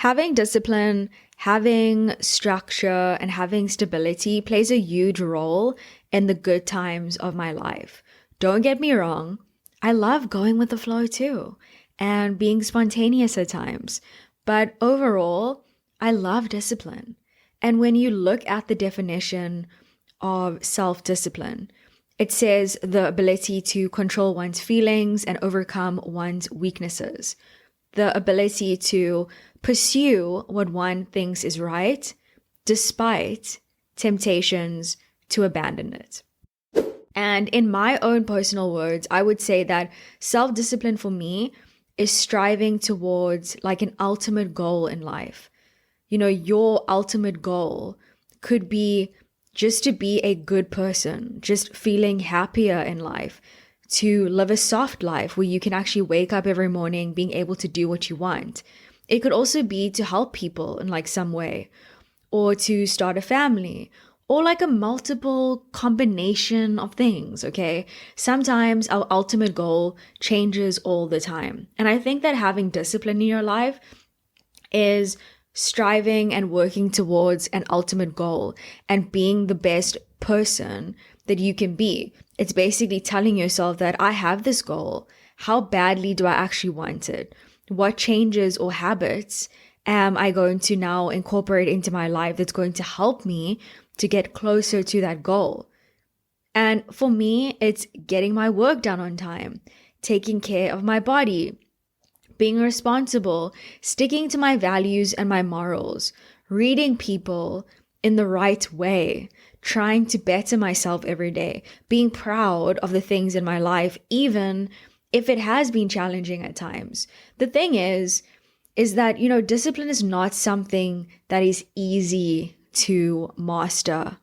Having discipline, having structure, and having stability plays a huge role in the good times of my life. Don't get me wrong, I love going with the flow too and being spontaneous at times. But overall, I love discipline. And when you look at the definition of self discipline, it says the ability to control one's feelings and overcome one's weaknesses, the ability to pursue what one thinks is right despite temptations to abandon it. And in my own personal words, I would say that self-discipline for me is striving towards like an ultimate goal in life. You know, your ultimate goal could be just to be a good person, just feeling happier in life, to live a soft life where you can actually wake up every morning being able to do what you want. It could also be to help people in like some way, or to start a family, or like a multiple combination of things, okay? Sometimes our ultimate goal changes all the time. And I think that having discipline in your life is striving and working towards an ultimate goal and being the best person that you can be. It's basically telling yourself that I have this goal. How badly do I actually want it? What changes or habits am I going to now incorporate into my life that's going to help me to get closer to that goal? And for me, it's getting my work done on time, taking care of my body, being responsible, sticking to my values and my morals, reading people in the right way, trying to better myself every day, being proud of the things in my life, even if it has been challenging at times. The thing is that, you know, discipline is not something that is easy to master.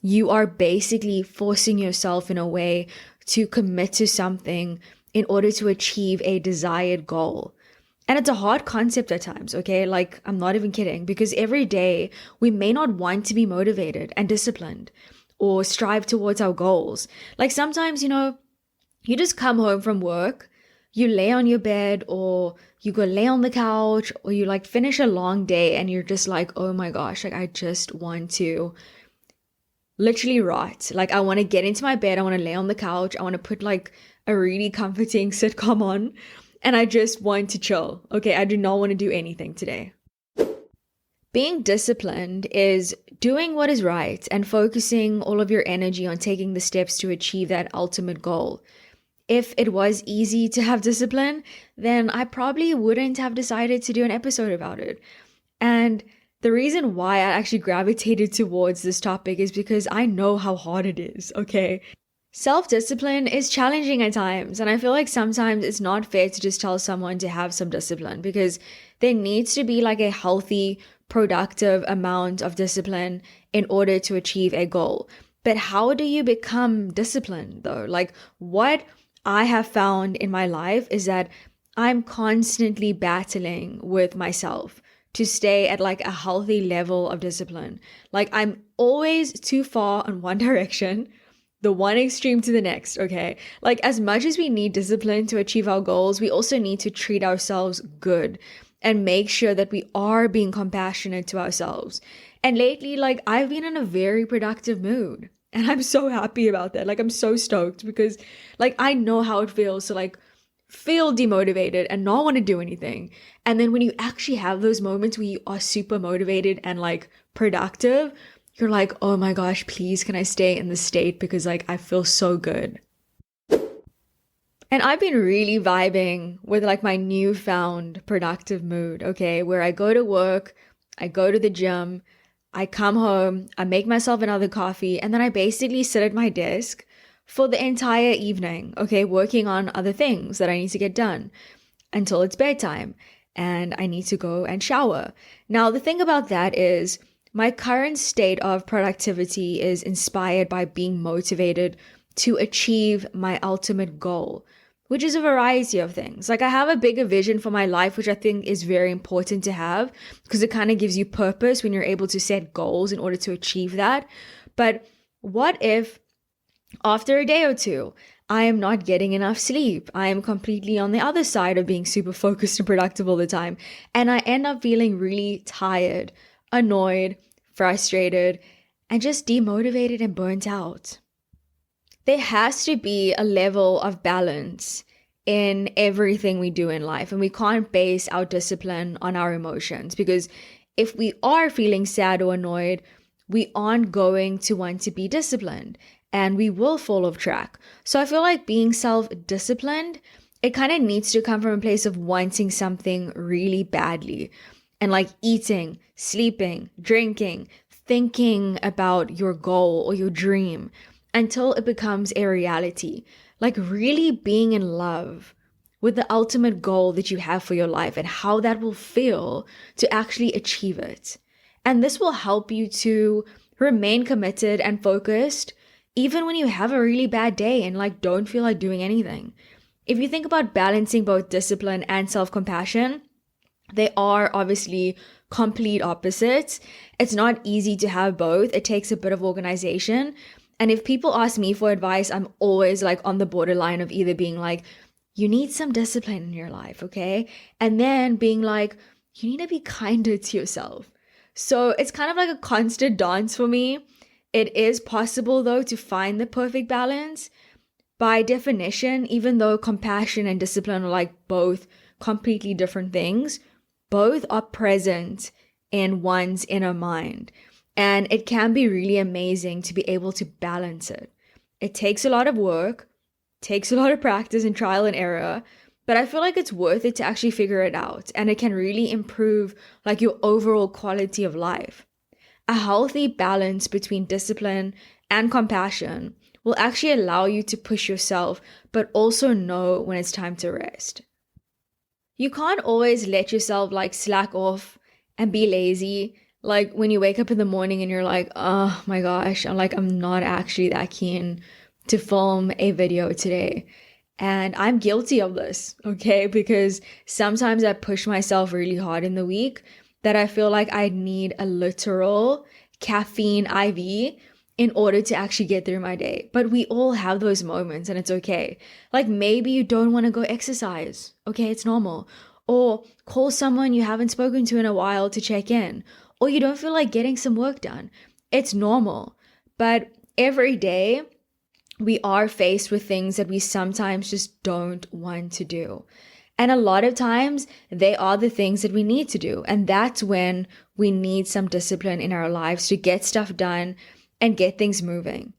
You are basically forcing yourself in a way to commit to something in order to achieve a desired goal. And it's a hard concept at times, okay? Like, I'm not even kidding, because every day we may not want to be motivated and disciplined or strive towards our goals. Like sometimes, you know, you just come home from work, you lay on your bed or you go lay on the couch or you like finish a long day and you're just like, oh my gosh, like I just want to literally rot. Like I want to get into my bed, I want to lay on the couch, I want to put like a really comforting sitcom on and I just want to chill. Okay, I do not want to do anything today. Being disciplined is doing what is right and focusing all of your energy on taking the steps to achieve that ultimate goal. If it was easy to have discipline, then I probably wouldn't have decided to do an episode about it. And the reason why I actually gravitated towards this topic is because I know how hard it is, okay? Self-discipline is challenging at times, and I feel like sometimes it's not fair to just tell someone to have some discipline because there needs to be like a healthy, productive amount of discipline in order to achieve a goal. But how do you become disciplined though? Like what I have found in my life is that I'm constantly battling with myself to stay at like a healthy level of discipline. Like I'm always too far in one direction, the one extreme to the next, okay? Like as much as we need discipline to achieve our goals, we also need to treat ourselves good and make sure that we are being compassionate to ourselves. And lately, like I've been in a very productive mood. And I'm so happy about that. Like I'm so stoked because like I know how it feels to like feel demotivated and not want to do anything. And then when you actually have those moments where you are super motivated and like productive, you're like, oh my gosh, please can I stay in this state because like I feel so good. And I've been really vibing with like my newfound productive mood, okay? Where I go to work, I go to the gym, I come home, I make myself another coffee, and then I basically sit at my desk for the entire evening, okay, working on other things that I need to get done until it's bedtime and I need to go and shower. Now, the thing about that is my current state of productivity is inspired by being motivated to achieve my ultimate goal, which is a variety of things. Like I have a bigger vision for my life, which I think is very important to have because it kind of gives you purpose when you're able to set goals in order to achieve that. But what if after a day or two, I am not getting enough sleep. I am completely on the other side of being super focused and productive all the time. And I end up feeling really tired, annoyed, frustrated, and just demotivated and burnt out. There has to be a level of balance in everything we do in life, and we can't base our discipline on our emotions, because if we are feeling sad or annoyed, we aren't going to want to be disciplined and we will fall off track. So I feel like being self-disciplined, it kind of needs to come from a place of wanting something really badly, and like eating, sleeping, drinking, thinking about your goal or your dream until it becomes a reality. Like really being in love with the ultimate goal that you have for your life and how that will feel to actually achieve it. And this will help you to remain committed and focused even when you have a really bad day and like don't feel like doing anything. If you think about balancing both discipline and self-compassion, they are obviously complete opposites. It's not easy to have both. It takes a bit of organization. And if people ask me for advice, I'm always like on the borderline of either being like, you need some discipline in your life, okay? And then being like, you need to be kinder to yourself. So it's kind of like a constant dance for me. It is possible though to find the perfect balance. By definition, even though compassion and discipline are like both completely different things, both are present in one's inner mind. And it can be really amazing to be able to balance it. It takes a lot of work, takes a lot of practice and trial and error, but I feel like it's worth it to actually figure it out. And it can really improve like your overall quality of life. A healthy balance between discipline and compassion will actually allow you to push yourself, but also know when it's time to rest. You can't always let yourself like slack off and be lazy. Like when you wake up in the morning and you're like, oh my gosh, I'm not actually that keen to film a video today. And I'm guilty of this, okay? Because sometimes I push myself really hard in the week that I feel like I need a literal caffeine IV in order to actually get through my day. But we all have those moments and it's okay. Like maybe you don't want to go exercise. Okay, it's normal. Or call someone you haven't spoken to in a while to check in. Or you don't feel like getting some work done. It's normal. But every day we are faced with things that we sometimes just don't want to do. And a lot of times they are the things that we need to do. And that's when we need some discipline in our lives to get stuff done and get things moving.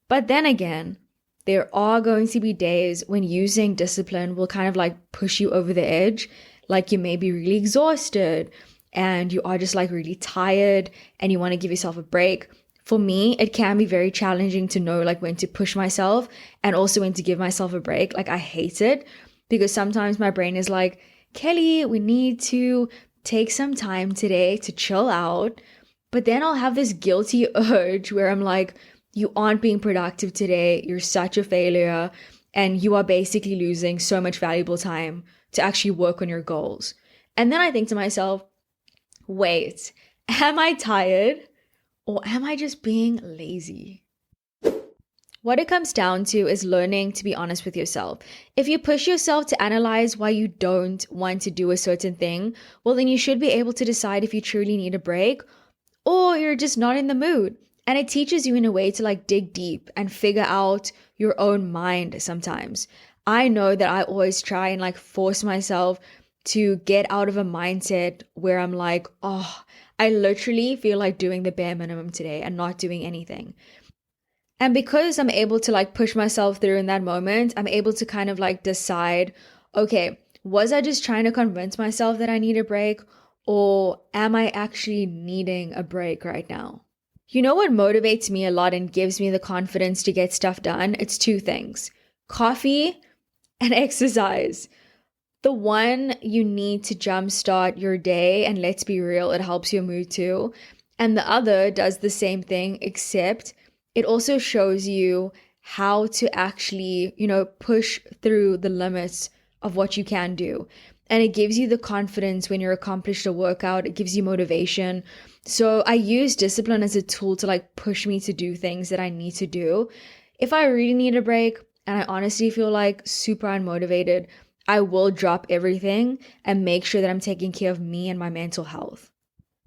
But then again, there are going to be days when using discipline will kind of like push you over the edge. Like you may be really exhausted and you are just like really tired and you want to give yourself a break. For me, it can be very challenging to know like when to push myself and also when to give myself a break. Like I hate it because sometimes my brain is like, Kelly, we need to take some time today to chill out. But then I'll have this guilty urge where I'm like, you aren't being productive today. You're such a failure. And you are basically losing so much valuable time to actually work on your goals. And then I think to myself, wait, am I tired? Or am I just being lazy? What it comes down to is learning to be honest with yourself. If you push yourself to analyze why you don't want to do a certain thing, well, then you should be able to decide if you truly need a break or you're just not in the mood. And it teaches you in a way to like dig deep and figure out your own mind sometimes. I know that I always try and like force myself to get out of a mindset where I'm like, oh, I literally feel like doing the bare minimum today and not doing anything. And because I'm able to like push myself through in that moment, I'm able to kind of like decide, okay, was I just trying to convince myself that I need a break, or am I actually needing a break right now? You know what motivates me a lot and gives me the confidence to get stuff done? It's two things: coffee and exercise. The one you need to jumpstart your day, and let's be real, it helps your mood too. And the other does the same thing, except it also shows you how to actually, push through the limits of what you can do. And it gives you the confidence when you're accomplished a workout. It gives you motivation. So I use discipline as a tool to like push me to do things that I need to do. If I really need a break, and I honestly feel like super unmotivated, I will drop everything and make sure that I'm taking care of me and my mental health.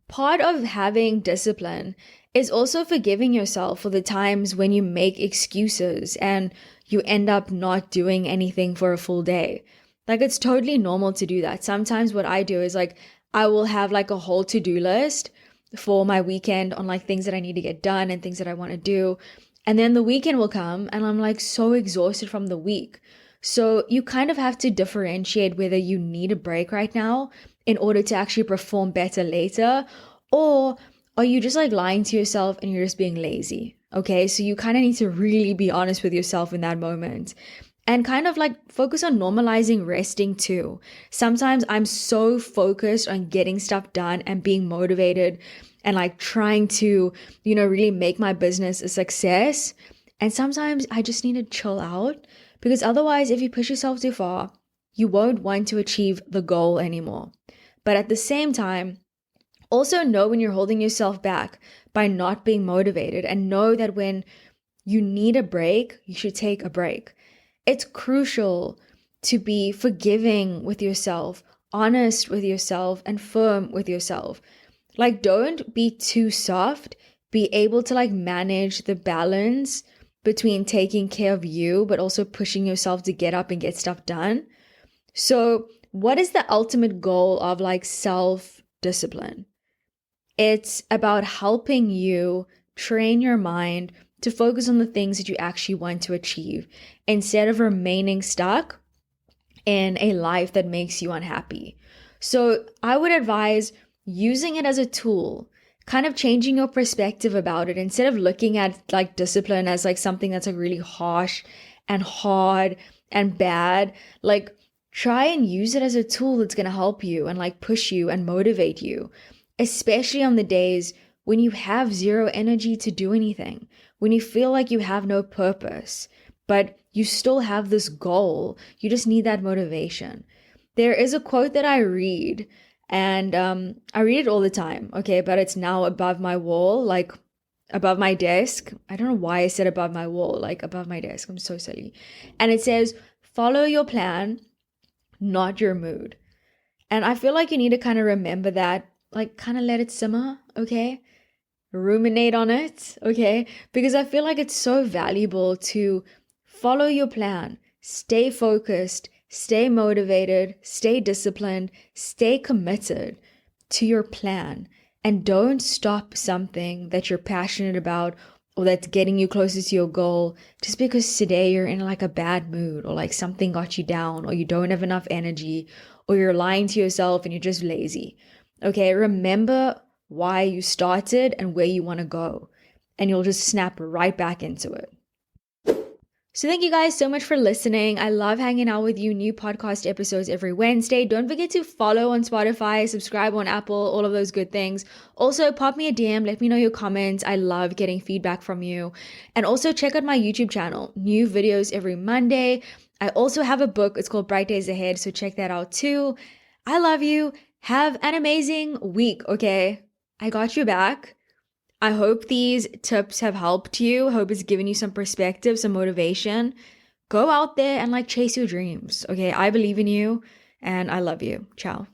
Part of having discipline is also forgiving yourself for the times when you make excuses and you end up not doing anything for a full day. Like, it's totally normal to do that. Sometimes what I do is like, I will have like a whole to-do list for my weekend on like things that I need to get done and things that I want to do. And then the weekend will come and I'm like so exhausted from the week. So you kind of have to differentiate whether you need a break right now in order to actually perform better later, or are you just like lying to yourself and you're just being lazy? Okay, so you kind of need to really be honest with yourself in that moment and kind of like focus on normalizing resting too. Sometimes I'm so focused on getting stuff done and being motivated and like trying to, really make my business a success. And sometimes I just need to chill out, because otherwise, if you push yourself too far, you won't want to achieve the goal anymore. But at the same time, also know when you're holding yourself back by not being motivated, and know that when you need a break, you should take a break. It's crucial to be forgiving with yourself, honest with yourself, and firm with yourself. Like, don't be too soft. Be able to like manage the balance between taking care of you, but also pushing yourself to get up and get stuff done. So, what is the ultimate goal of like self-discipline? It's about helping you train your mind to focus on the things that you actually want to achieve instead of remaining stuck in a life that makes you unhappy. So I would advise using it as a tool, kind of changing your perspective about it. Instead of looking at like discipline as like something that's like really harsh and hard and bad, like try and use it as a tool that's going to help you and like push you and motivate you, especially on the days when you have zero energy to do anything, when you feel like you have no purpose, but you still have this goal. You just need that motivation. There is a quote that I read, and I read it all the time, okay, but it's now above my wall, like above my desk. I don't know why I said above my wall, like above my desk. I'm so silly. And it says, follow your plan, not your mood. And I feel like you need to kind of remember that, like kind of let it simmer, okay? Ruminate on it, okay? Because I feel like it's so valuable to follow your plan, stay focused, stay motivated, stay disciplined, stay committed to your plan, and don't stop something that you're passionate about or that's getting you closer to your goal just because today you're in like a bad mood, or like something got you down, or you don't have enough energy, or you're lying to yourself and you're just lazy. Okay, remember why you started and where you want to go, and you'll just snap right back into it. So thank you guys so much for listening. I love hanging out with you. New podcast episodes every Wednesday. Don't forget to follow on Spotify, subscribe on Apple, all of those good things. Also, pop me a DM. Let me know your comments. I love getting feedback from you. And also check out my YouTube channel. New videos every Monday. I also have a book. It's called Bright Days Ahead. So check that out too. I love you. Have an amazing week, okay? I got you back. I hope these tips have helped you. Hope it's given you some perspective, some motivation. Go out there and like chase your dreams. Okay, I believe in you and I love you. Ciao.